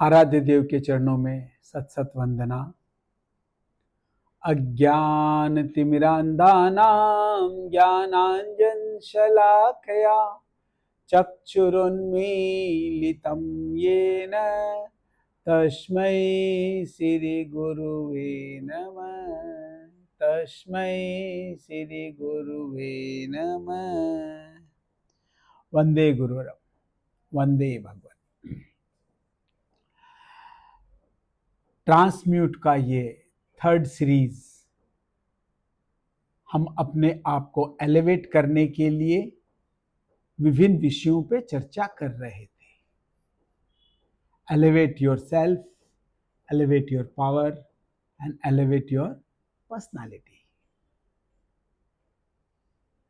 आराध्य देव के चरणों में सत सत वंदना। अज्ञान तिमिरांधानां ज्ञानांजन शलाकया चक्षुरुन्मीलितं येन तस्मै श्री गुरुवे नमः। तस्मै श्री गुरुवे नमः। वंदे गुरुरम, वंदे भगवत। ट्रांसम्यूट का ये थर्ड सीरीज हम अपने आप को एलिवेट करने के लिए विभिन्न विषयों पे चर्चा कर रहे थे। Elevate your self, elevate your power and elevate your personality.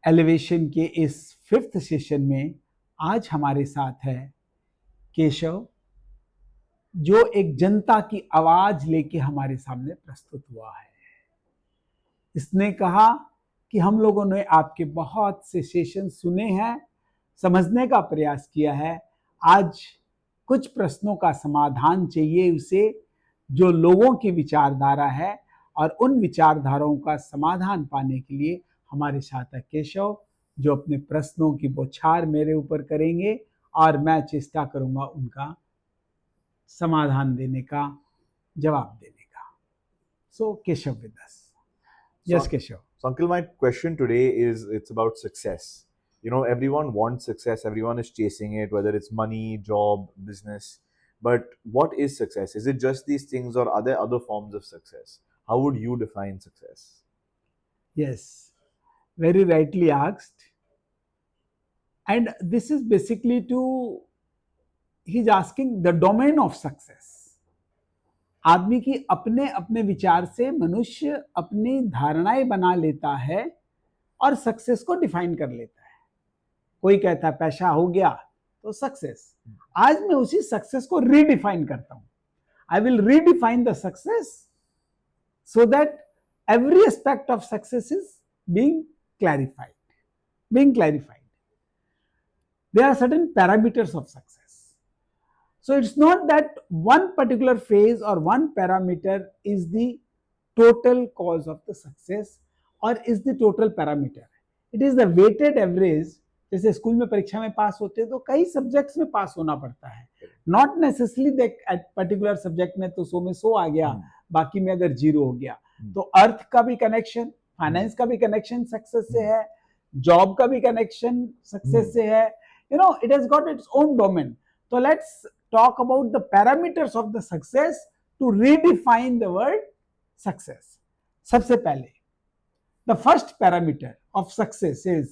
Elevation के इस फिफ्थ सेशन में आज हमारे साथ है केशव, जो एक जनता की आवाज लेके हमारे सामने प्रस्तुत हुआ है। इसने कहा कि हम लोगों ने आपके बहुत से सेशन सुने हैं, समझने का प्रयास किया है, आज कुछ प्रश्नों का समाधान चाहिए उसे, जो लोगों की विचारधारा है, और उन विचारधाराओं का समाधान पाने के लिए हमारे साथ है केशव, जो अपने प्रश्नों की बौछार मेरे ऊपर करेंगे और मैं चेष्टा करूंगा उनका समाधान देने का, जवाब देने का। So Keshav with us. Yes, Keshav. So Uncle, my question today it's about success. You know, everyone wants success, everyone is chasing it, whether it's money, job, business. But what is success? Is it just these things, or are there other forms of success? How would you define success? Yes, very rightly asked. And this is basically he's asking the domain of success. आदमी की अपने अपने विचार से मनुष्य अपनी धारणाएं बना लेता है और सक्सेस को डिफाइन कर लेता है। कोई कहता है पैसा हो गया तो सक्सेस। आज मैं उसी सक्सेस को रीडिफाइन करता हूं। I will redefine the success so that every aspect of success is being clarified. There are certain parameters of success. So it's not that one particular phase or one parameter is the total cause of the success or is the total parameter. It is the weighted average. जैसे school में परीक्षा में पास होते हैं तो कई subjects में पास होना पड़ता है, not necessarily that particular subject में तो 100 में 100 आ गया, बाकी में अगर 0 हो गया। तो अर्थ का भी कनेक्शन, फाइनेंस का भी कनेक्शन सक्सेस से है, जॉब का भी कनेक्शन सक्सेस से है। You know, it has got its own domain. तो let's talk about the parameters of the success to redefine the word success. सबसे पहले, the first parameter of success is,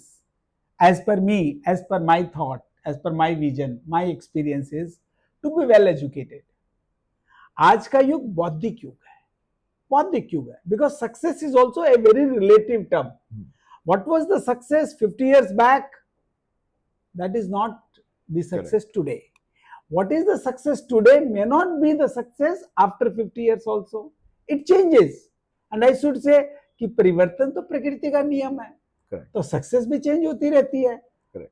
as per me, as per my thought, as per my vision, my experience is to be well educated. आज का युग बौद्धिक युग है, बौद्धिक युग है, because success is also a very relative term. What was the success 50 years back? That is not the success today. What is the success today may not be the success after 50 years also. It changes. And I should say कि परिवर्तन तो प्रकृति का नियम है। तो success भी change होती रहती है।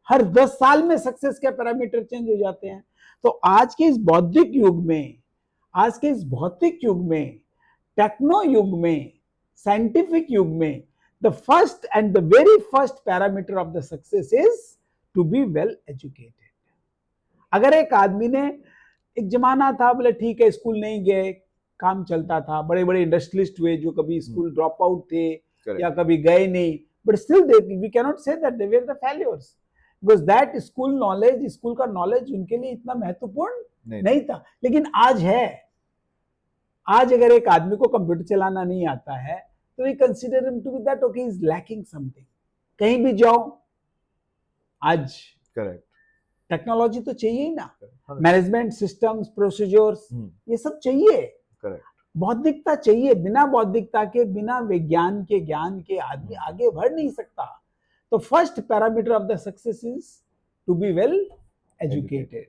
हर 10 साल में सक्सेस के पैरामीटर चेंज हो जाते हैं। तो आज के इस बौद्धिक युग में, आज के इस भौतिक युग में, टेक्नो युग में, साइंटिफिक युग में, the first and the very first parameter of the success is to be well educated. अगर एक आदमी ने, एक जमाना था बोले ठीक है स्कूल नहीं गए, काम चलता था, बड़े बड़े इंडस्ट्रियलिस्ट हुए जो कभी स्कूल ड्रॉप आउट थे या कभी गए नहीं, but still we can not say that they were the failures, because that school knowledge, school का नॉलेज उनके लिए इतना महत्वपूर्ण नहीं था। लेकिन आज है। आज अगर एक आदमी को कंप्यूटर चलाना नहीं आता है तो we consider him to be that okay, is lacking something. कहीं भी जाओ आज करेक्ट टेक्नोलॉजी तो चाहिए ही ना, मैनेजमेंट सिस्टम्स, प्रोसीजर्स, ये सब चाहिए। करेक्ट, बौद्धिकता चाहिए। बिना बौद्धिकता के, बिना विज्ञान के, ज्ञान के आदमी आगे बढ़ नहीं सकता। तो first parameter of the success is to be well educated.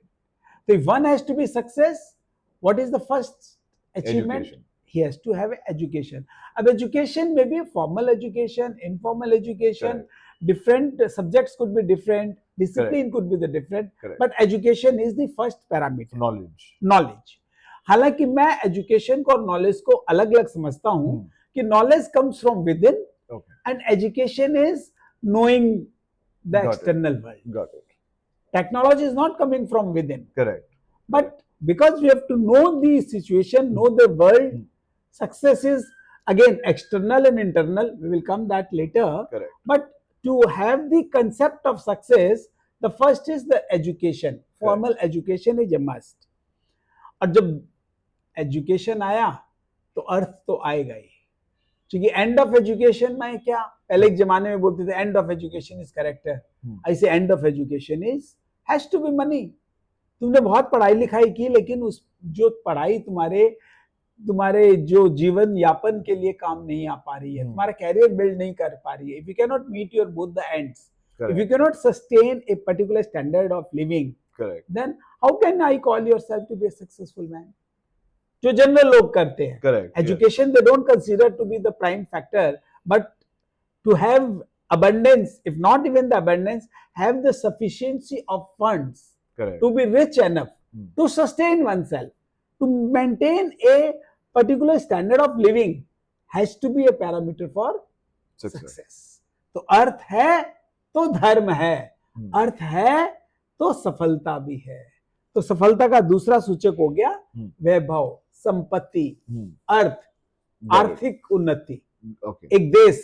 तो if one has to be success, what is the first achievement? He has to have education. अब education may be formal education, informal education, different subjects could be different, discipline could be the different, but education is the first parameter. Knowledge. हालांकि मैं education को और knowledge को अलग अलग समझता हूं कि knowledge comes from with in Okay. And education is knowing the Got it. External world. Got it. Technology is not coming from within, Correct. but because we have to know the situation, know the world, success is again external and internal. We will come that later. Correct. But to have the concept of success, the first is the education. Formal education is a must. और जब education आया तो अर्थ तो आएगा ही, क्योंकि and of education में क्या, पहले एक जमाने में बोलते थे end of education is correct है, ऐसे end of education is has to be money. तुमने बहुत पढ़ाई लिखाई की, लेकिन उस जो पढ़ाई तुम्हारे जो जीवन यापन के लिए काम नहीं आ पा रही है, तुम्हारा कैरियर बिल्ड नहीं कर पा रही है, if you can not meet your both the ends, if you can not sustain a particular standard of living, then how can I call yourself to be a successful man? जो general लोग करते हैं. Correct. Education they don't consider to be the prime factor, but to have abundance, if not even the abundance, have the sufficiency of funds. Correct. To be rich enough to sustain oneself, to maintain a particular standard of living, has to be a parameter for success. तो अर्थ है तो धर्म है, अर्थ है तो सफलता भी है. तो सफलता का दूसरा सूचक हो गया वैभव, संपत्ति, अर्थ, आर्थिक उन्नति. एक देश,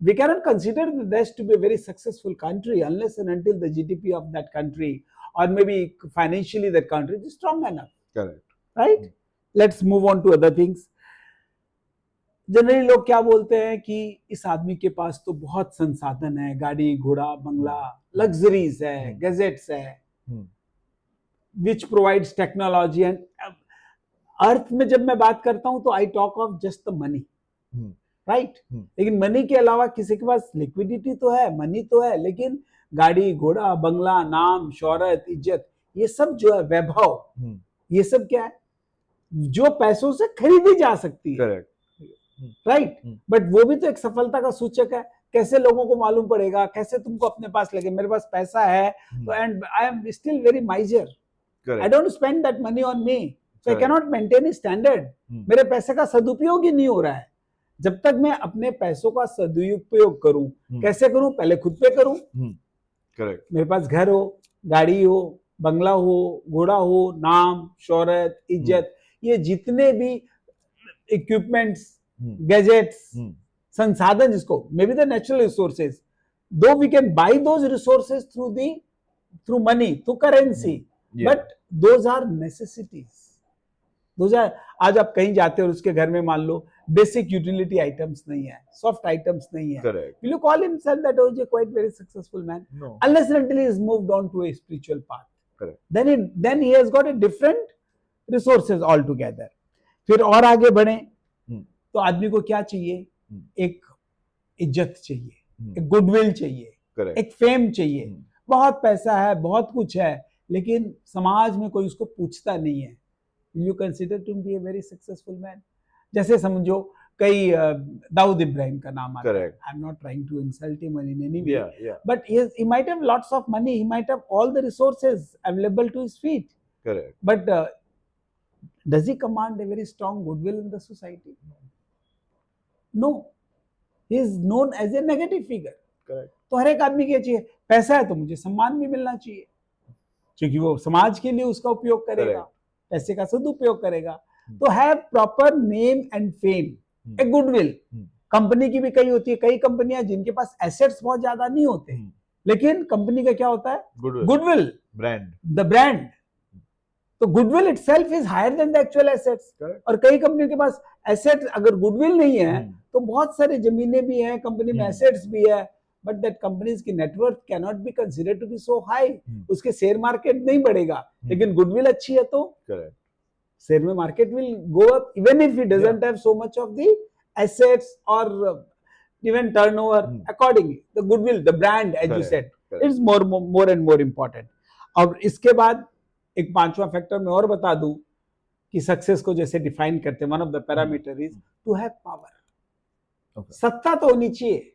we cannot consider the desh to be a very successful country unless and until the GDP of that country or maybe financially that country is strong enough. Correct. Right? Let's move on to other things. Generally लोग क्या बोलते हैं कि इस आदमी के पास तो बहुत संसाधन है, गाड़ी घोड़ा बंगला, लग्जरीज है, गैजेट्स है, which provides technology. and अर्थ में जब मैं बात करता हूं तो I talk of just the money, right? लेकिन मनी के अलावा किसी के पास लिक्विडिटी तो है, मनी तो है, लेकिन गाड़ी घोड़ा बंगला, नाम शोहरत इज्जत, ये सब जो है वैभव, ये सब क्या है? जो पैसों से खरीदी जा सकती है. Correct. राइट? बट वो भी तो एक सफलता का सूचक है. कैसे लोगों को मालूम पड़ेगा, कैसे तुमको अपने पास लगे मेरे पास पैसा है तो, and I am still very माइजर, I don't spend that money on me, so I cannot maintain a standard. मेरे पैसे का सदुपयोग ही नहीं हो रहा है. जब तक मैं अपने पैसों का सदुपयोग करूं, कैसे करूं? पहले खुद पे करूं. Correct. मेरे पास घर हो, गाड़ी हो, बंगला हो, घोड़ा हो, नाम शोहरत इज्जत, ये जितने भी इक्विपमेंट्स, गैजेट्स, संसाधन, जिसको may be the natural resources, though we can buy those resources through money, through currency, but those are necessities. Those are, आज आप कहीं जाते हो और उसके घर में मान लो बेसिक यूटिलिटी आइटम्स नहीं है, सॉफ्ट आइटम्स नहीं है. Will you call himself that oh, he's quite very successful man? No. Unless and until he is moved on to a spiritual path. Correct. Then he has got a different resources altogether. फिर और आगे बढ़े तो आदमी को क्या चाहिए? एक इज्जत चाहिए, एक गुडविल चाहिए, एक फेम चाहिए. बहुत पैसा है, बहुत कुछ है, लेकिन समाज में कोई उसको पूछता नहीं है. You consider to be a very successful man? जैसे समझो कई दाऊद इब्राहिम का नाम आता है. I am not trying to insult him in any way, but he might have lots of money, he might have all the resources available to his feet. Correct. But does he command a very strong goodwill in the society? No. He is known as a negative figure. Correct. तो हर एक आदमी क्या चाहिए? पैसा है तो मुझे सम्मान भी मिलना चाहिए, क्योंकि वो समाज के लिए उसका उपयोग करेगा, पैसे का सदुपयोग करेगा. तो have proper name and fame, A goodwill. Company की भी कई होती है, कई कंपनियां जिनके पास एसेट्स बहुत ज्यादा नहीं होते, लेकिन कंपनी का क्या होता है? Goodwill, brand, the brand. तो goodwill itself is higher than the actual assets. और कई कंपनियों के पास एसेट्स, अगर गुडविल नहीं है तो बहुत सारे जमीनें भी हैं, कंपनी में एसेट्स भी है, but that companies की net worth cannot be considered to be so high. उसके शेयर मार्केट नहीं बढ़ेगा, लेकिन गुडविल अच्छी है तो शेयर में market will go up even if it doesn't have so much of the assets or even turnover. Accordingly, the goodwill, the brand, as you said, is more and more important. और इसके बाद एक पांचवा factor मैं और बता दूं कि सक्सेस को जैसे डिफाइन करते हैं, one of the parameter is to have power. सत्ता तो होनी चाहिए.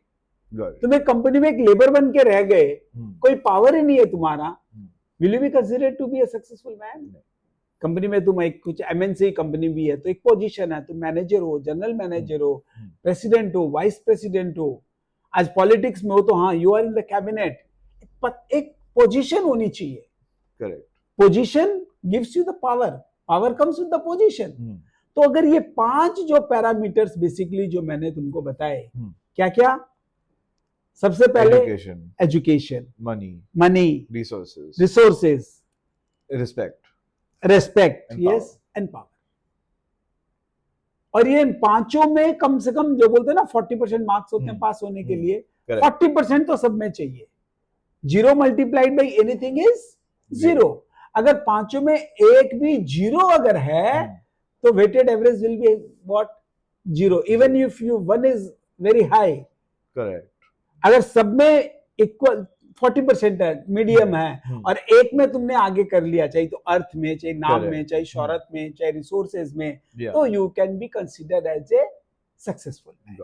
तुम एक कंपनी में एक लेबर बन के रह गए, कोई पावर ही नहीं है तुम्हारा, will you be considered to be a successful man? Company में तुम एक कुछ एमएनसी कंपनी भी है तो एक पोजीशन है, तुम मैनेजर हो, जनरल मैनेजर हो, प्रेसिडेंट हो, वाइस प्रेसिडेंट हो, आज पॉलिटिक्स में हो तो हाँ you are in the cabinet, एक पोजीशन होनी चाहिए। Correct. Position gives you the power, power comes with the position. तो अगर ये 5 जो पैरामीटर्स बेसिकली जो मैंने तुमको बताए, क्या क्या, सबसे पहले education, money, resources, respect, yes, and power. और ये इन पांचों में कम से कम जो बोलते हैं ना 40% मार्क्स होते हैं पास होने के लिए, 40% तो सब में चाहिए। 0 मल्टीप्लाइड बाई एनीथिंग इज 0। अगर पांचों में एक भी 0 अगर है तो weighted average will be what, 0, even if you 1 is very high. Correct. अगर सब में इक्वल 40% है, मीडियम है, और एक में तुमने आगे कर लिया, चाहे तो अर्थ में, चाहे नाम में, चाहे शोहरत में, चाहे रिसोर्सेज में, तो you can be considered as a successful man,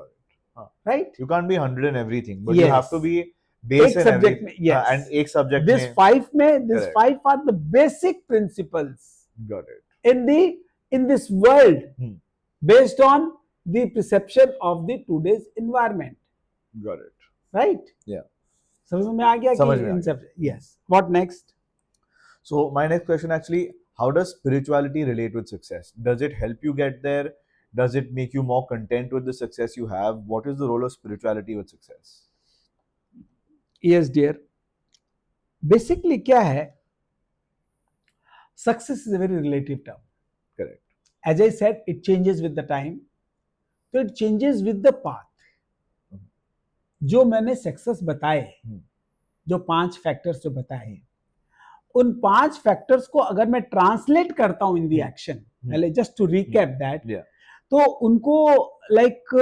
right? You can't be 100 in everything, but you have to be base in subject में, yes, and एक सब्जेक्ट this में 5 में, this 5 are the basic principles got it in this world based on the perception of the today's environment, got it, right? Yeah, समझ में आ गया कि इन सब, yes, what next? So my next question actually, how does spirituality relate with success? Does it help you get there? Does it make you more content with the success you have? What is the role of spirituality with success? Yes dear, basically क्या है, success is a very relative term. Correct. As I said, it changes with the time, so it changes with the path. जो मैंने success बताए, जो 5 factors जो बताए, उन 5 factors को अगर मैं ट्रांसलेट करता हूं इन दी एक्शन, पहले जस्ट टू रिकैप दैट, तो उनको लाइक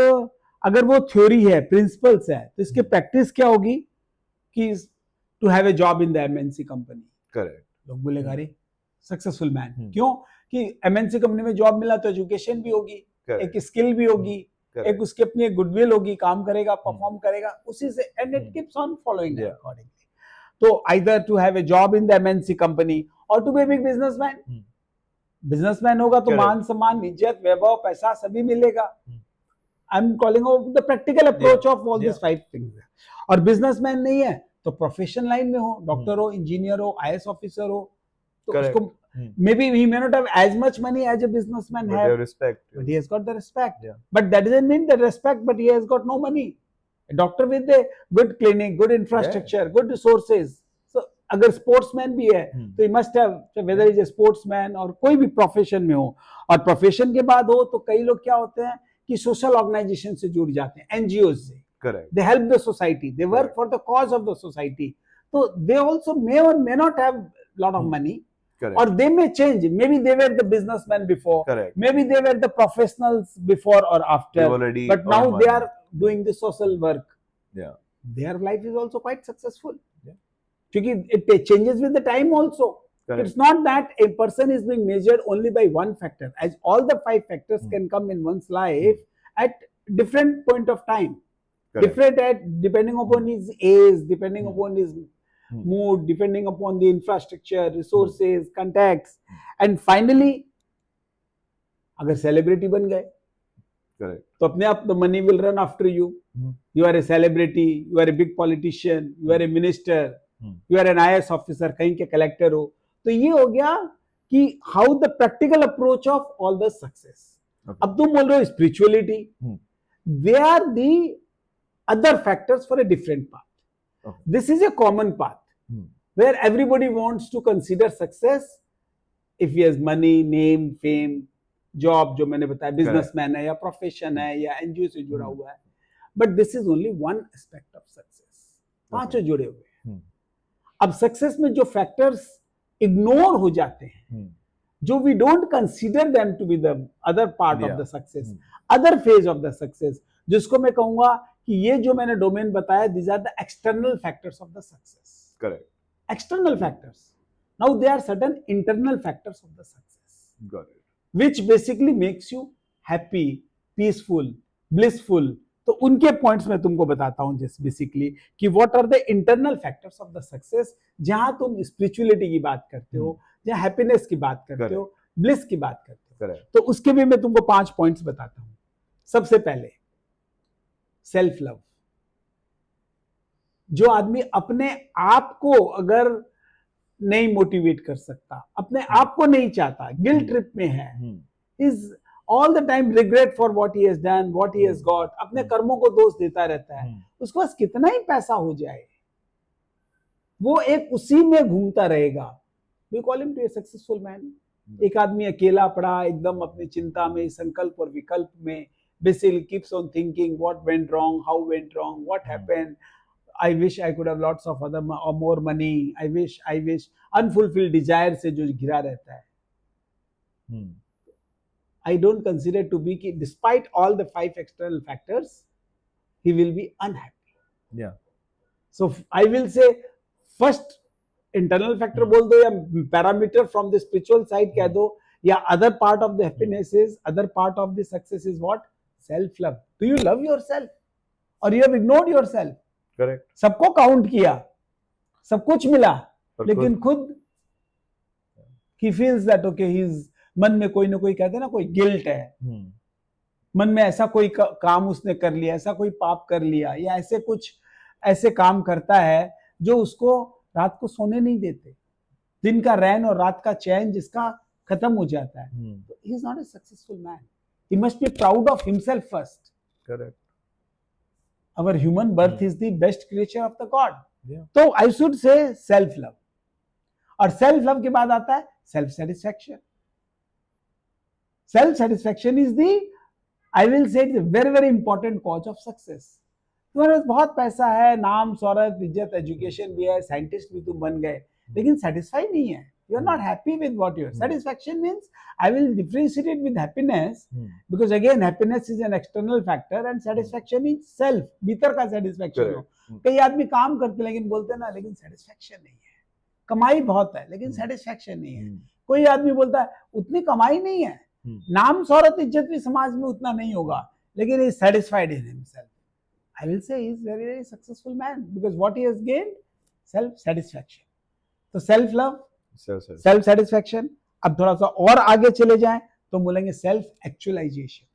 अगर वो थ्योरी है, प्रिंसिपल्स है, तो इसकी प्रैक्टिस क्या होगी कि to have a job in the MNC company. Correct. लोग बोलेगा अरे सक्सेसफुल मैन, क्यों कि एमएनसी कंपनी में जॉब मिला तो एजुकेशन भी होगी, एक स्किल भी होगी, एक उसकी अपनी एक गुडविल होगी, काम करेगा, परफॉर्म करेगा, उसी से, and it keeps on following accordingly. तो either to have a job in the MNC company और to be a big businessman. Businessman होगा तो मान सम्मान, इज्जत, वैभव, पैसा सभी मिलेगा। I am calling the practical approach of all this 5 things. और बिजनेसमैन नहीं है तो प्रोफेशन लाइन में हो, डॉक्टर हो, इंजीनियर हो, आईएएस ऑफिसर हो, तो उसको maybe he may not have as much money as a businessman but have, respect, but he has got the respect, but that doesn't mean the respect but he has got no money. A doctor with a good clinic, good infrastructure, good resources, so अगर sportsman भी है तो he must have, whether he is a sportsman और कोई भी profession में हो, और profession के बाद हो तो कई लोग क्या होते हैं कि social organization से जुड़ जाते हैं, NGOs से, correct, they help the society, they work for the cause of the society, so they also may or may not have lot of money. Correct. Or they may change. Maybe they were the businessmen before. Correct. Maybe they were the professionals before or after. But now they are doing the social work. Yeah. Their life is also quite successful. Yeah. Because it changes with the time also. Correct. It's not that a person is being measured only by one factor. As all the 5 factors can come in one's life at different point of time. Correct. Different at depending upon his age, depending upon his mood, depending upon the infrastructure, resources, contacts, and finally अगर celebrity बन गए तो अपने आप the money will run after you. You are a celebrity, you are a big politician, you are a minister, you are an IAS officer, कहीं के collector हो, तो ये हो गया कि how the practical approach of all the success. अब तुम बोल रहे हो spirituality, they are the other factors for a different path. This is a common path where everybody wants to consider success if he has money, name, fame, job, जो मैंने बताया, businessman है या profession है या NGO से जुड़ा हुआ है, but this is only one aspect of success. पांचों जुड़े हुए हैं। अब सक्सेस में जो फैक्टर्स इग्नोर हो जाते हैं, जो we don't consider them to be the other part of the success, other phase of the success, जिसको मैं कहूंगा कि ये जो मैंने डोमेन बताया, these are the external factors of the success. Correct. External factors. Now there are certain internal factors of the success. Got it. Which basically makes you happy, peaceful, blissful. तो उनके पॉइंट्स में तुमको बताता हूं just basically कि what are the internal factors of the success. जहां तुम spirituality की बात करते हो, जहां हैप्पीनेस की बात करते हो, ब्लिस की बात करते हो, करेक्ट, तो उसके भी मैं तुमको 5 पॉइंट्स बताता हूं। सबसे पहले सेल्फ लव। जो आदमी अपने आप को अगर नहीं मोटिवेट कर सकता, अपने आप को नहीं चाहता, गिल्ट ट्रिप में है, is all the time regret for what he has done, what he has got, अपने कर्मों को दोष देता रहता है, उसके पास कितना ही पैसा हो जाए, वो एक उसी में घूमता रहेगा। We call him to a successful man. एक आदमी अकेला पड़ा एकदम अपनी चिंता में, संकल्प और विकल्प में, basically keeps on thinking what went wrong, how went wrong, what happened, I wish I could have lots of other or more money, I wish unfulfilled desire से जो घिरा रहता है। I don't consider to be कि despite all the 5 external factors he will be unhappy. Yeah. So I will say first internal factor बोल दो या parameter from the spiritual side कह दो, या other part of the happiness is, other part of the success is what? Self love. Do you love yourself or you have ignored yourself? Correct. सबको count किया, सब कुछ मिला, लेकिन खुद he feels that okay, he's, मन में कोई ना कोई कहते ना, कोई गिल्ट है, मन में ऐसा कोई काम उसने कर लिया, ऐसा कोई पाप कर लिया, या ऐसे कुछ ऐसे काम करता है जो उसको रात को सोने नहीं देते, दिन का रैन और रात का चैन जिसका खत्म हो जाता है, तो he is not a successful man. He must be proud of himself first. Correct. Our human birth is the best creature of the God. तो I should say self love. और self love के बाद आता है self satisfaction. Self satisfaction is the, I will say, it's a very very important cause of success. तुम्हारे पास बहुत पैसा है, नाम, शौहरत, इज्जत, एजुकेशन भी है, साइंटिस्ट भी तुम बन गए, लेकिन सेटिस्फाई नहीं है. You are not happy with what you are. Satisfaction means, I will differentiate it with happiness, because again happiness is an external factor and satisfaction is self, भीतर का satisfaction हो. कई आदमी काम करते लेकिन बोलते हैं ना, लेकिन satisfaction नहीं है, कमाई बहुत है लेकिन satisfaction नहीं है. कोई आदमी बोलता है उतनी कमाई नहीं है, नाम, शौहरत, इज्जत भी समाज में उतना नहीं होगा, लेकिन he is satisfied in himself. I will say he is very very successful man, because what he has gained, self satisfaction. तो self love, सेल्फ सेटिस्फैक्शन. अब थोड़ा सा और आगे चले जाएं तो बोलेंगे सेल्फ एक्चुअलाइजेशन.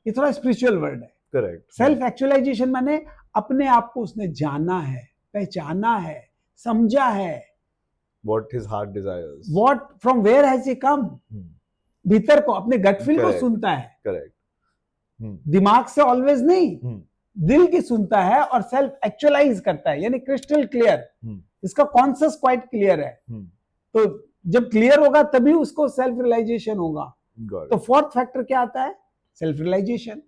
ये थोड़ा स्पिरिचुअल वर्ड है. करेक्ट. सेल्फ एक्चुअलाइजेशन माने अपने आप को उसने जाना है, पहचाना है, समझा है. What his heart desires. What, from where has he come? भीतर को, अपने गट फील को सुनता है. करेक्ट. दिमाग से ऑलवेज नहीं, दिल की सुनता है और सेल्फ एक्चुअलाइज करता है, यानी क्रिस्टल क्लियर. इसका कॉन्शियस क्वाइट क्लियर है. तो जब क्लियर होगा तभी उसको सेल्फ रियलाइजेशन होगा. तो फोर्थ फैक्टर क्या आता है? Self realisation.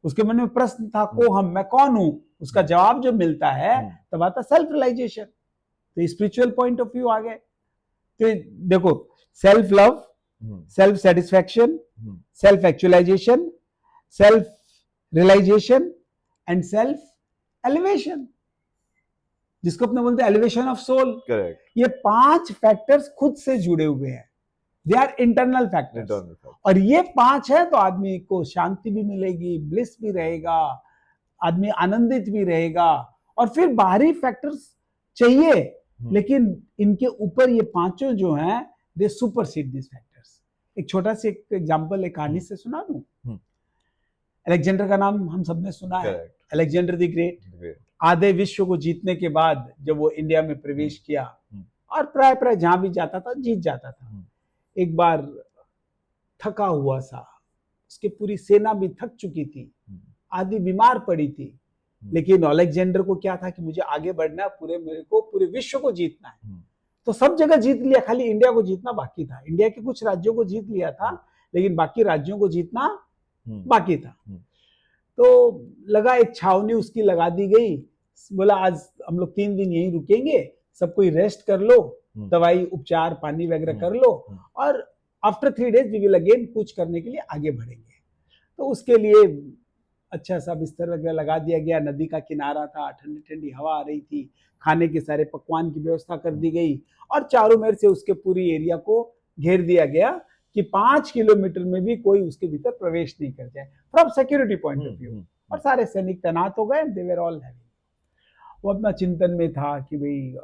उसके मन में प्रश्न था, को हम, मैं कौन हूं, उसका जवाब जो मिलता है तब आता सेल्फ रियलाइजेशन. तो स्पिरिचुअल पॉइंट ऑफ व्यू आ गए. तो देखो, self love, self satisfaction, self actualisation, self realisation and self elevation, जिसको अपने बोलते हैं एलिवेशन ऑफ सोल. करेक्ट. ये 5 फैक्टर्स खुद से जुड़े हुए हैं. They are internal factors. और ये 5 है तो आदमी को शांति भी मिलेगी, ब्लिस भी रहेगा, आदमी आनंदित भी रहेगा. और फिर बाहरी फैक्टर्स चाहिए, लेकिन इनके ऊपर ये 5 जो हैं, दे सुपरसीड दिस फैक्टर्स. एक छोटा सा एग्जांपल एक कहानी से सुना दूं. अलेक्जेंडर का नाम हम सबने सुना है. Alexander the great. आधे विश्व को जीतने के बाद जब वो इंडिया में प्रवेश किया, और प्राय जहां भी जाता था जीत जाता था. एक बार थका हुआ सा, उसकी पूरी सेना भी थक चुकी थी, आधी बीमार पड़ी थी, लेकिन अलेक्जेंडर को क्या था कि मुझे आगे बढ़ना है, मेरे को पूरे विश्व को जीतना है. तो सब जगह जीत लिया, खाली इंडिया को जीतना बाकी था. इंडिया के कुछ राज्यों को जीत लिया था, लेकिन बाकी राज्यों को जीतना बाकी था. तो लगा एक छावनी उसकी लगा दी गई. बोला आज हम लोग 3 दिन यहीं रुकेंगे, सब कोई रेस्ट कर लो, दवाई उपचार पानी वगैरह कर लो, और after 3 days we will again कूच करने के लिए आगे बढ़ेंगे. तो उसके लिए अच्छा सा बिस्तर वगैरह लगा दिया गया. नदी का किनारा था, ठंडी ठंडी हवा आ रही थी, खाने के सारे पकवान की व्यवस्था कर दी गई, और चारों मेर से उसके पूरी एरिया को घेर दिया गया कि 5 किलोमीटर में भी कोई उसके भीतर प्रवेश नहीं कर जाए, from security point of view. और सारे सैनिक तैनात हो गए. दे वर ऑल हैवी. वो अपना चिंतन में था कि भाई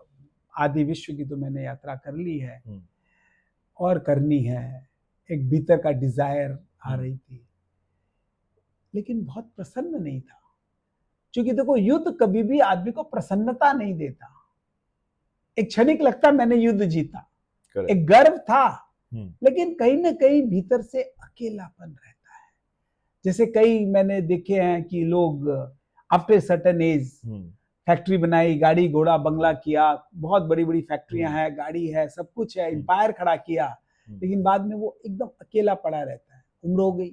आधी विश्व की तो मैंने यात्रा कर ली है, और करनी है, एक भीतर का डिजायर आ रही थी, लेकिन बहुत प्रसन्न नहीं था। क्योंकि देखो, युद्ध कभी भी आदमी को प्रसन्नता नहीं देता। एक क्षणिक लगता मैंने युद्ध जीता, Correct. एक गर्व था, हम्म, लेकिन कहीं ना कहीं भीतर से अकेलापन रहता है। जैसे कई मैंने देखे हैं कि लोग आफ्टर सर्टेन एज फैक्ट्री बनाई, गाड़ी घोड़ा बंगला किया, बहुत बड़ी बड़ी फैक्ट्रियां हैं, गाड़ी है, सब कुछ है, एम्पायर खड़ा किया, लेकिन बाद में वो एकदम अकेला पड़ा रहता है। उम्र हो गई,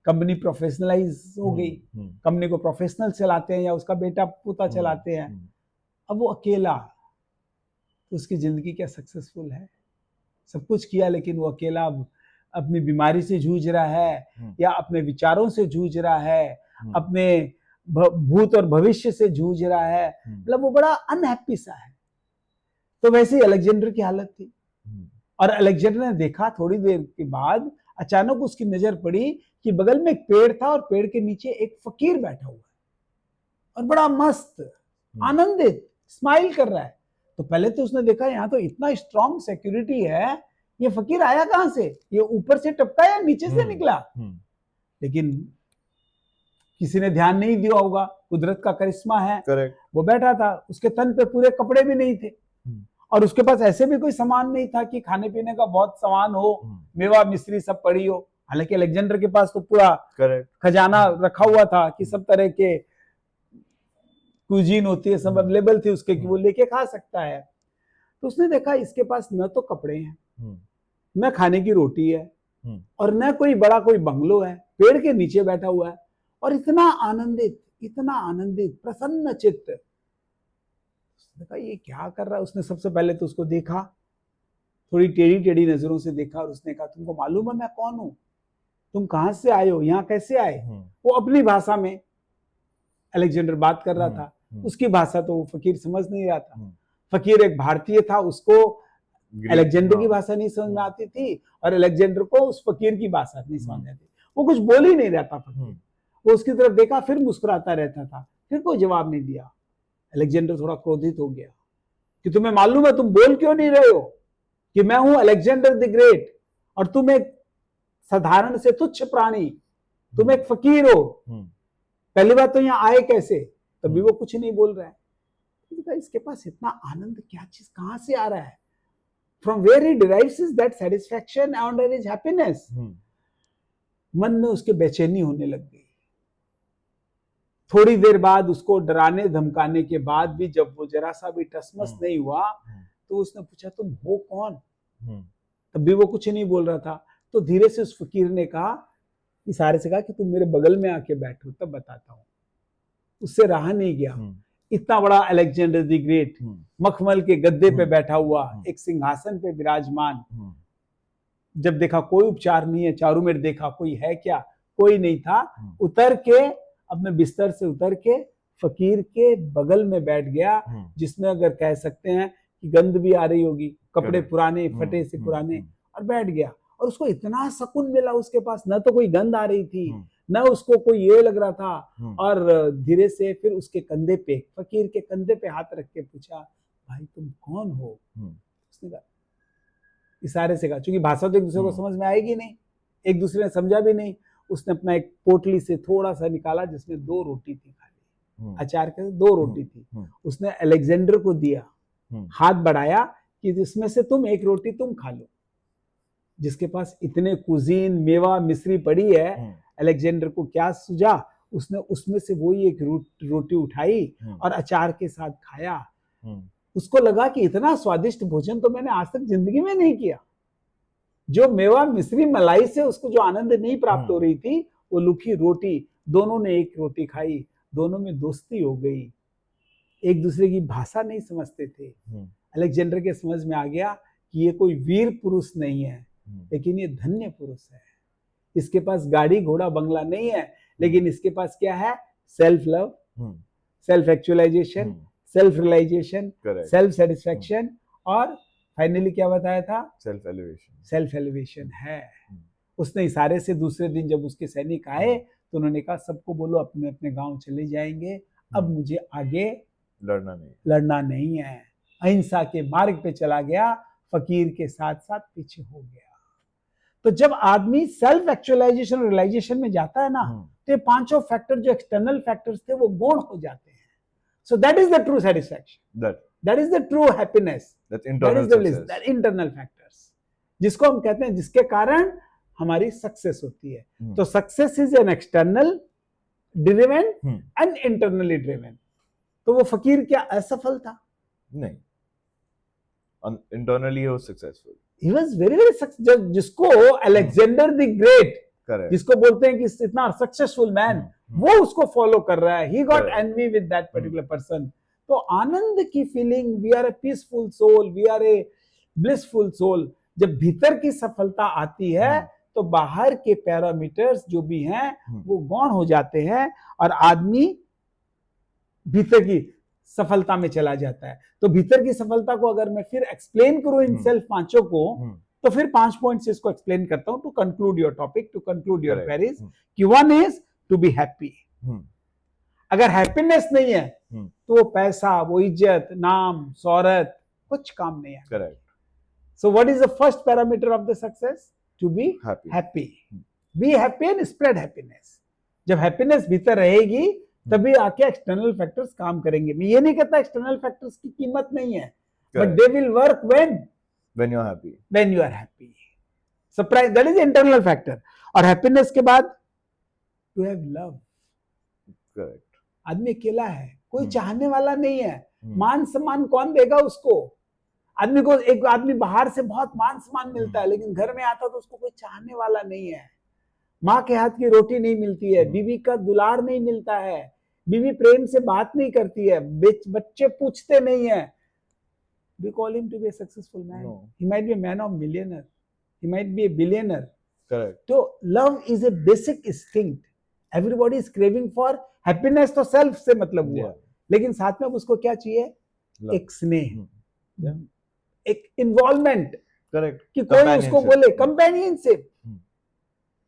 कंपनी प्रोफेशनलाइज हो गई, कंपनी को प्रोफेशनल चलाते हैं या उसका बेटा पोता चलाते हैं, अब वो अकेला। तो उसकी जिंदगी क्या सक्सेसफुल है? सब कुछ किया लेकिन वो अकेला अपनी बीमारी से जूझ रहा है, या अपने विचारों से जूझ रहा है, अपने भूत और भविष्य से जूझ रहा है, मतलब वो बड़ा अनहैप्पी सा है। तो वैसे ही अलेक्जेंडर की हालत थी। और अलेक्जेंडर ने देखा, थोड़ी देर के बाद अचानक उसकी नजर पड़ी कि बगल में एक पेड़ था और पेड़ के नीचे एक फकीर बैठा हुआ है और बड़ा मस्त आनंदित स्माइल कर रहा है। तो पहले तो उसने देखा यहाँ तो इतना स्ट्रॉन्ग सिक्योरिटी है, ये फकीर आया कहां से? ये ऊपर से टपका या नीचे से निकला? लेकिन किसी ने ध्यान नहीं दिया होगा, कुदरत का करिश्मा है। Correct. वो बैठा था, उसके तन पे पूरे कपड़े भी नहीं थे, और उसके पास ऐसे भी कोई सामान नहीं था कि खाने पीने का बहुत सामान हो, मेवा मिश्री सब पड़ी हो। हालांकि अलेक्जेंडर के पास तो पूरा खजाना रखा हुआ था कि सब तरह के कुजीन होती है, सब अवेलेबल थी उसके कि वो लेके खा सकता है। तो उसने देखा इसके पास न तो कपड़े हैं, न खाने की रोटी है, और न कोई बड़ा कोई बंगलो है, पेड़ के नीचे बैठा हुआ है और इतना आनंदित प्रसन्न चित्त। उसने कहा ये क्या कर रहा है? उसने सबसे पहले तो उसको देखा, थोड़ी टेढ़ी टेढ़ी नजरों से देखा, और उसने कहा तुमको मालूम है मैं कौन हूं? तुम कहां से आए हो? यहाँ कैसे आए? वो अपनी भाषा में अलेक्जेंडर बात कर रहा था, उसकी भाषा तो वो फकीर समझ नहीं रहा था। फकीर एक भारतीय था, उसको अलेक्जेंडर की भाषा नहीं समझ में आती थी, और अलेक्जेंडर को उस फकीर की भाषा नहीं समझ में आती। वो कुछ बोल ही नहीं रहता फकीर। वो उसकी तरफ देखा, फिर मुस्कुराता रहता था, फिर कोई जवाब नहीं दिया। अलेक्जेंडर थोड़ा क्रोधित हो गया कि तुम्हें मालूम है, तुम बोल क्यों नहीं रहे हो कि मैं हूं अलेक्जेंडर द ग्रेट, और तुम एक साधारण से तुच्छ प्राणी, तुम एक फकीर हो, पहली बात तो यहाँ आए कैसे? तभी वो कुछ नहीं बोल रहा है। इसके पास इतना आनंद क्या चीज कहां से आ रहा है? From where he derives that satisfaction and his happiness? मन में उसके बेचैनी होने लग गई। थोड़ी देर बाद उसको डराने धमकाने के बाद भी जब वो जरा सा भी टसमस नहीं हुआ, तो उसने पूछा तुम हो कौन? तब भी वो कुछ नहीं बोल रहा था। तो धीरे से उस फकीर ने कहा, इशारे से कहा कि तुम मेरे बगल में आके बैठो, तब बताता हूं। उससे रहा नहीं गया। इतना बड़ा अलेक्जेंडर द ग्रेट मखमल के गद्दे पे बैठा हुआ, एक सिंहासन पे विराजमान। जब देखा कोई उपचार नहीं है, चारों में देखा कोई है क्या? कोई नहीं था। उतर के, अपने बिस्तर से उतर के फकीर के बगल में बैठ गया, जिसमें अगर कह सकते हैं कि गंध भी आ रही होगी, कपड़े पुराने फटे से पुराने, और बैठ गया। और उसको इतना सुकून मिला, उसके पास न तो कोई गंध आ रही थी, न उसको कोई ये लग रहा था। और धीरे से फिर उसके कंधे पे, फकीर के कंधे पे हाथ रख के पूछा, भाई तुम कौन हो? उसने कहा, इशारे से कहा, क्योंकि भाषा तो एक दूसरे को समझ में आएगी नहीं, एक दूसरे ने समझा भी नहीं। उसने अपना एक पोटली से थोड़ा सा निकाला, जिसमें 2 रोटी थी खाली, अचार के 2 रोटी थी। उसने अलेक्जेंडर को दिया, हाथ बढ़ाया कि इसमें से तुम एक रोटी तुम खा लो। जिसके पास इतने कुजीन मेवा मिश्री पड़ी है, अलेक्जेंडर को क्या सूझा? उसने उसमें से वही एक रोटी उठाई और अचार के साथ खाया। उसको लगा कि इतना स्वादिष्ट भोजन तो मैंने आज तक जिंदगी में नहीं किया। जो मेवा मिश्री मलाई से उसको जो आनंद नहीं प्राप्त हो रही थी, वो लुखी रोटी, दोनों ने एक रोटी खाई, दोनों में दोस्ती हो गई। एक दूसरे की भाषा नहीं समझते थे। अलेक्जेंडर के समझ में आ गया कि ये कोई वीर पुरुष नहीं है, लेकिन ये धन्य पुरुष है। इसके पास गाड़ी घोड़ा बंगला नहीं है, लेकिन इसके पास क्या है? Self love, self actualisation, self realisation, self satisfaction, और फाइनली क्या बताया था? Self elevation. सेल्फ एलिवेशन है। उसने इशारे से दूसरे दिन जब उसके सैनिक आए तो उन्होंने कहा, सबको बोलो अपने अपने गांव चले जाएंगे, अब मुझे आगे लड़ना नहीं है। अहिंसा के मार्ग पे चला गया। फकीर के साथ साथ पीछे हो गया। तो जब आदमी सेल्फ एक्चुअलाइजेशन रियलाइजेशन में जाता है ना, तो ये पांचों फैक्टर जो एक्सटर्नल फैक्टर्स थे वो गौण हो जाते हैं। So that is the true satisfaction, that is the true happiness, that is the bliss, that internal factors, जिसको हम कहते हैं, जिसके कारण हमारी सक्सेस होती है। तो success is an external driven and internally driven. तो वो फकीर क्या असफल था? नहीं, इंटरनली वो successful, he was very very successful. जिसको अलेक्जेंडर द ग्रेट, जिसको बोलते हैं कि इतना सक्सेसफुल मैन, वो उसको फॉलो कर रहा है। He got envy with that particular person. तो आनंद की फीलिंग, we are a peaceful soul, we are a blissful soul, जब भीतर की सफलता आती है तो बाहर के पैरामीटर्स जो भी हैं वो गौण हो जाते हैं और आदमी भीतर की सफलता में चला जाता है। तो भीतर की सफलता को अगर मैं फिर एक्सप्लेन करूं इन सेल्फ पांचों को, तो फिर 5 पॉइंट्स इसको एक्सप्लेन करता हूं to conclude your topic, to conclude your queries. कि one is to be happy. अगर हैप्पीनेस नहीं है तो वो पैसा, वो इज्जत, नाम, शोहरत कुछ काम नहीं है। Correct. So what is the first parameter of the success? To be happy. Be happy and spread happiness. जब हैप्पीनेस भीतर रहेगी तभी आके एक्सटर्नल फैक्टर्स काम करेंगे। मैं ये नहीं कहता एक्सटर्नल फैक्टर्स की कीमत नहीं है, but they will work when you are happy, when you are happy. Surprise, that is internal factor. और हैप्पीनेस के बाद टू हैव लव। करेक्ट। आदमी अकेला है, कोई चाहने वाला नहीं है। मान सम्मान कौन देगा उसको? आदमी को, एक आदमी बाहर से बहुत मान सम्मान मिलता है, लेकिन घर में आता तो उसको कोई चाहने वाला नहीं है। माँ के हाथ की रोटी नहीं मिलती है, बीवी का दुलार नहीं मिलता है, बीवी प्रेम से बात नहीं करती है, बच्चे पूछते नहीं है। We call him to be a successful man. No. He might be a man of millionaire. He might be a billionaire. Correct. So love is a basic instinct. Everybody is craving for happiness. तो self से मतलब हुआ, लेकिन साथ में उसको क्या चाहिए? एक स्नेह, एक इन्वॉल्वमेंट। करेक्ट। कि कोई उसको बोले, कंपेनियनशिप।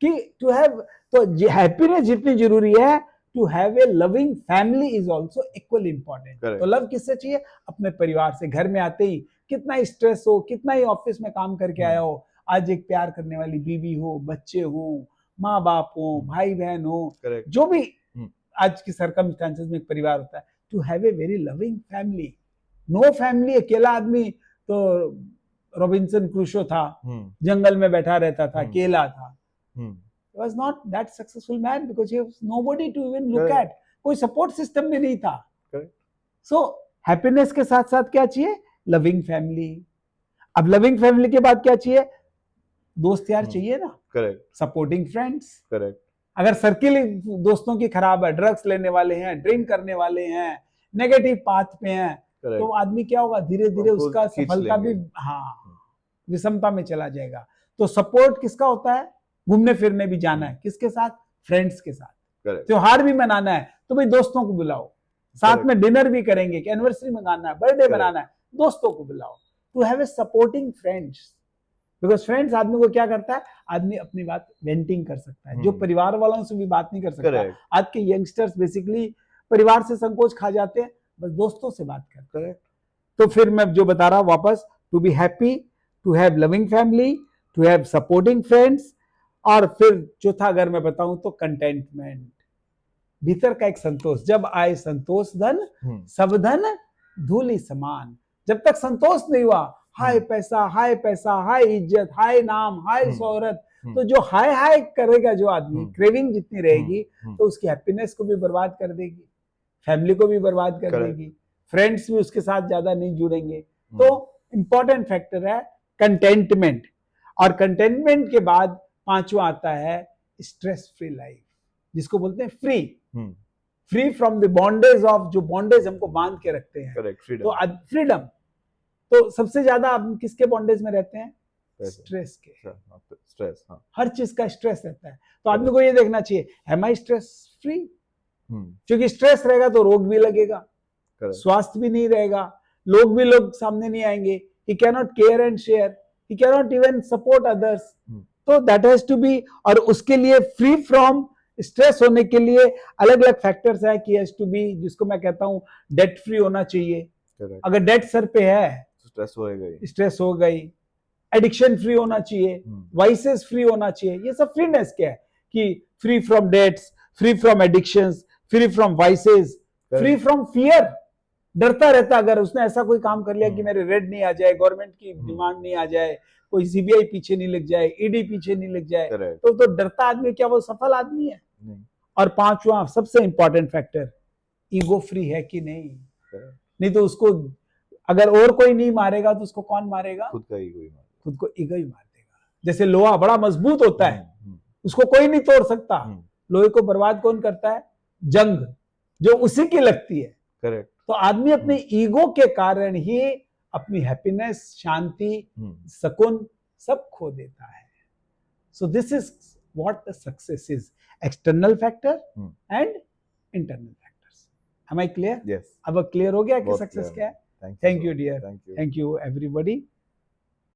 कि टू हैव, तो हैप्पीनेस जितनी जरूरी है, to have a loving family is also equally important. तो लव किससे चाहिए? अपने परिवार से। घर में आते ही कितना स्ट्रेस हो, कितना ही ऑफिस में काम करके आया हो, आज एक प्यार करने वाली बीवी हो, बच्चे हो, माँ बाप हो, भाई बहन हो, जो भी आज की सर्कमस्टांसेस में एक परिवार होता है, to have a very loving family. No family, अकेला आदमी तो रॉबिन्सन क्रूसो था, जंगल में बैठा रहता था, अकेला था। was not that successful man because he was nobody to even look at. कोई सपोर्ट सिस्टम में नहीं था। So हैप्पीनेस के साथ साथ क्या चाहिए? Loving family. अब लविंग फैमिली के बाद क्या चाहिए? दोस्त यार चाहिए ना। करेक्ट। Supporting friends. करेक्ट। अगर सर्किल दोस्तों की खराब है, ड्रग्स लेने वाले हैं, ड्रिंक करने वाले हैं, नेगेटिव पाथ पे हैं, तो आदमी क्या होगा? धीरे धीरे उसका सफलता भी विषमता में चला जाएगा। तो सपोर्ट किसका होता है? घूमने फिरने भी जाना है, किसके साथ? फ्रेंड्स के साथ। त्योहार भी मनाना है तो भाई दोस्तों को बुलाओ, साथ में डिनर भी करेंगे, कि एनिवर्सरी मनाना है, बर्थडे मनाना है, दोस्तों को बुलाओ। To have a supporting friends, because friends आदमी को क्या करता है? आदमी अपनी बात वेंटिंग कर सकता है, जो परिवार वालों से भी बात नहीं कर सकता। आज के यंगस्टर्स बेसिकली परिवार से संकोच खा जाते हैं, बस दोस्तों से बात करते हैं। तो फिर मैं जो बता रहा हूं वापस, to be happy, to have loving family, to have supporting friends, और फिर चौथा अगर मैं बताऊं तो कंटेंटमेंट, भीतर का एक संतोष। जब आए संतोष धन, सब धन धूलि समान। जब तक संतोष नहीं हुआ, हाय पैसा, हाय पैसा, हाय इज्जत, हाय नाम, हाय शोहरत, तो जो हाय हाय करेगा जो आदमी, क्रेविंग जितनी रहेगी, तो उसकी हैप्पीनेस को भी बर्बाद कर देगी, फैमिली को भी बर्बाद कर देगी, फ्रेंड्स भी उसके साथ ज्यादा नहीं जुड़ेंगे। तो इंपॉर्टेंट फैक्टर है कंटेंटमेंट। और कंटेंटमेंट के बाद पांचवा आता है स्ट्रेस फ्री लाइफ, जिसको बोलते हैं free, free from the bondage of, जो बॉन्डेज हमको बांध के रखते हैं। तो फ्रीडम। तो सबसे ज्यादा आप किसके बॉन्डेज में रहते हैं? स्ट्रेस के। स्ट्रेस, हर चीज का स्ट्रेस रहता है। तो आदमी को ये देखना चाहिए, एम आई स्ट्रेस फ्री? क्योंकि स्ट्रेस रहेगा तो रोग भी लगेगा, स्वास्थ्य भी नहीं रहेगा, लोग सामने नहीं आएंगे। ही cannot care and share, he cannot even support others. तो दैट हैज टू बी, और उसके लिए फ्री फ्रॉम स्ट्रेस होने के लिए अलग अलग फैक्टर्स है कि हैज टू बी, जिसको मैं कहता हूं डेट फ्री होना चाहिए। अगर डेट सर पे है स्ट्रेस होएगा ही। स्ट्रेस हो गई, एडिक्शन फ्री होना चाहिए, वाइसेस फ्री होना चाहिए। ये सब फ्रीनेस क्या है कि free from debts, free from addictions, free from vices, free from fear. डरता रहता अगर उसने ऐसा कोई काम कर लिया कि मेरे रेड नहीं आ जाए, गवर्नमेंट की डिमांड नहीं आ जाए, कोई सीबीआई पीछे नहीं लग जाए, ईडी पीछे नहीं लग जाए, तो डरता आदमी, क्या वो सफल आदमी है? नहीं। और पांचवा सबसे इंपॉर्टेंट फैक्टर, ईगो फ्री है कि नहीं। नहीं तो उसको अगर और कोई नहीं मारेगा तो उसको कौन मारेगा? खुद का ईगो ही मारेगा, खुद को ईगो ही मार देगा। जैसे लोहा बड़ा मजबूत होता है, उसको कोई नहीं तोड़ सकता। लोहे को बर्बाद कौन करता है? जंग, जो उसी की लगती है। करेक्ट। तो आदमी अपने ईगो के कारण ही अपनी हैप्पीनेस, शांति, सुकून सब खो देता है। So this is what the success is, external factor and internal factors. Am I clear? Yes. अब क्लियर हो गया कि बहुत सक्सेस clear. क्या है? Thank you, thank sir. You dear, Thank you. Thank you everybody.